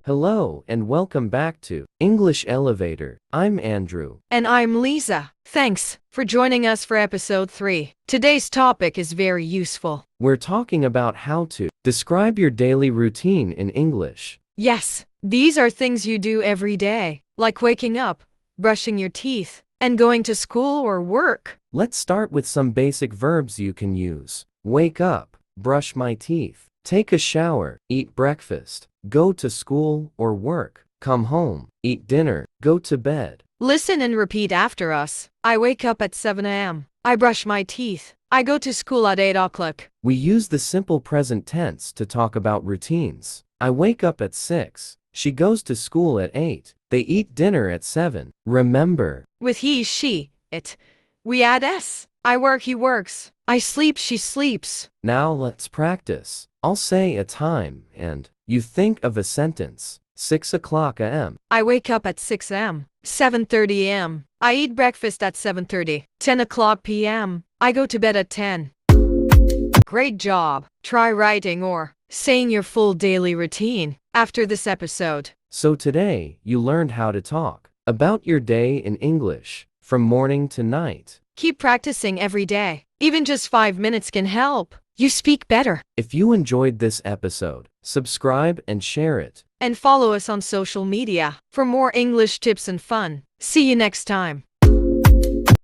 Hello and welcome back to English Elevator. I'm Andrew. And I'm Lisa. Thanks for joining us for episode 3. Today's topic is very useful. We're talking about how to describe your daily routine in English. Yes, these are things you do every day, like waking up, brushing your teeth, and going to school or work. Let's start with some basic verbs you can use. Wake up, brush my teeth, take a shower, eat breakfast, go to school or work, come home, eat dinner, go to bed. Listen and repeat after us. I wake up at 7 a.m. I brush my teeth. I go to school at 8 o'clock. We use the simple present tense to talk about routines. I wake up at 6. She goes to school at 8. They eat dinner at 7. Remember, With he, she, it, we add s. I work, he works. I sleep, she sleeps. now let's practice. I'll say a time and you think of a sentence. 6 o'clock a.m. I wake up at 6 a.m. 7:30 a.m. I eat breakfast at 7:30. 10 o'clock p.m. I go to bed at 10. Great job. Try writing or saying your full daily routine after this episode. So today, you learned how to talk about your day in English from morning to night. Keep practicing every day. Even just 5 minutes can help you speak better. If you enjoyed this episode, subscribe and share it. And follow us on social media for more English tips and fun. See you next time.